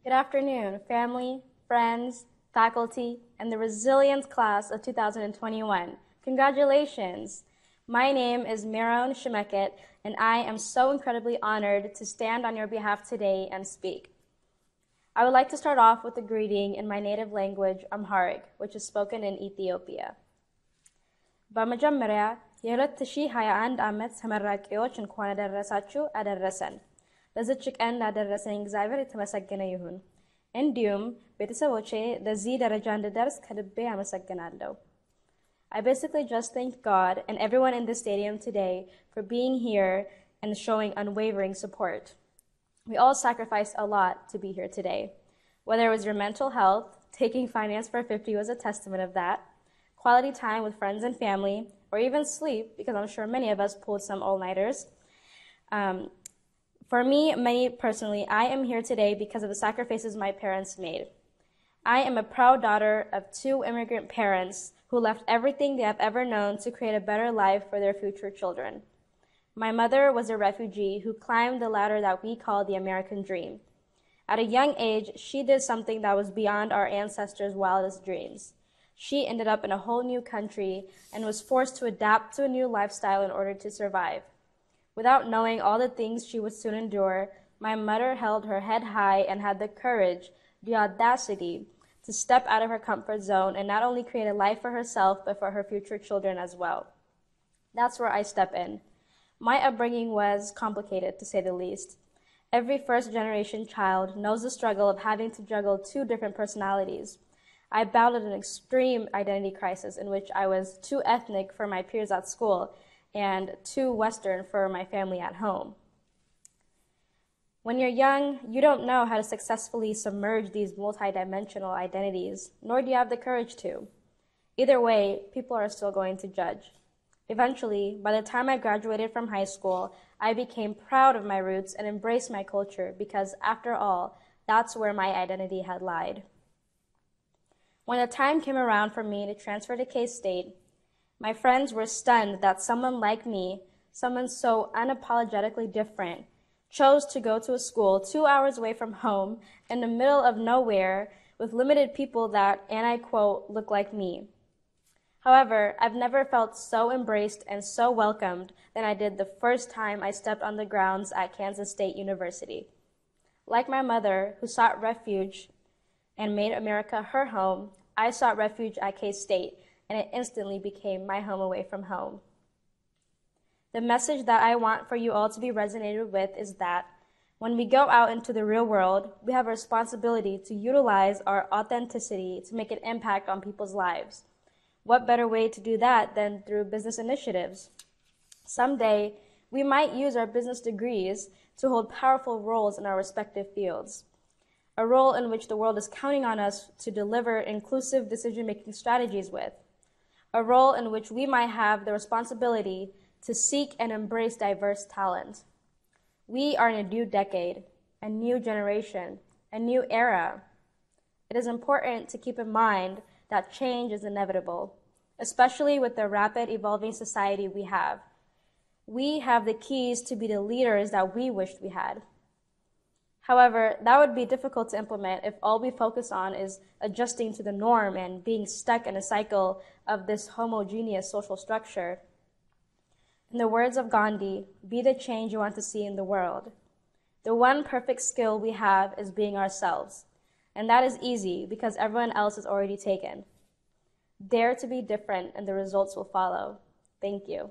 Good afternoon, family, friends, faculty, and the Resilience class of 2021. Congratulations! My name is Marone Shimekt, and I am so incredibly honored to stand on your behalf today and speak. I would like to start off with a greeting in my native language, Amharic, which is spoken in Ethiopia. በመጀመሪያ የ2021 ዓመት ተመራቂዎች እንኳን አደረሳችሁ አደረሰን። ለዚች ቀን ላደረሰኝ እግዚአብሔር የተመሰገነ ይሁን። እንዲሁም ቤተሰቦቼ ለዚህ ደረጃ እንድደርስ ከልቤ አመሰግናለሁ። I basically just thank God and everyone in the stadium today for being here and showing unwavering support. We all sacrificed a lot to be here today. Whether it was your mental health, taking finance for 50 was a testament of that, quality time with friends and family, or even sleep, because I'm sure many of us pulled some all-nighters. For me personally, I am here today because of the sacrifices my parents made. I am a proud daughter of two immigrant parents who left everything they have ever known to create a better life for their future children. My mother was a refugee who climbed the ladder that we call the American dream. At a young age, she did something that was beyond our ancestors' wildest dreams. She ended up in a whole new country and was forced to adapt to a new lifestyle in order to survive. Without knowing all the things she would soon endure, my mother held her head high and had the courage, the audacity, to step out of her comfort zone and not only create a life for herself, but for her future children as well. That's where I step in. My upbringing was complicated, to say the least. Every first-generation child knows the struggle of having to juggle two different personalities. I battled an extreme identity crisis in which I was too ethnic for my peers at school and too Western for my family at home. When you're young, you don't know how to successfully submerge these multidimensional identities, nor do you have the courage to. Either way, people are still going to judge. Eventually, by the time I graduated from high school, I became proud of my roots and embraced my culture because, after all, that's where my identity had lied. When the time came around for me to transfer to KState, my friends were stunned that someone like me, someone so unapologetically different, chose to go to a school 2 hours away from home in the middle of nowhere with limited people that, and I quote, look like me. However, I've never felt so embraced and so welcomed than I did the first time I stepped on the grounds at KState University. Like my mother, who sought refuge and made America her home, I sought refuge at KState, and it instantly became my home away from home. The message that I want for you all to be resonated with is that when we go out into the real world, we have a responsibility to utilize our authenticity to make an impact on people's lives. What better way to do that than through business initiatives? Someday, we might use our business degrees to hold powerful roles in our respective fields, a role in which the world is counting on us to deliver inclusive decision-making strategies with, a role in which we might have the responsibility to seek and embrace diverse talent. We are in a new decade, a new generation, a new era. It is important to keep in mind that change is inevitable, especially with the rapid evolving society we have. We have the keys to be the leaders that we wished we had. However, that would be difficult to implement if all we focus on is adjusting to the norm and being stuck in a cycle of this homogeneous social structure. In the words of Gandhi, be the change you want to see in the world. The one perfect skill we have is being ourselves, and that is easy because everyone else is already taken. Dare to be different and the results will follow. Thank you.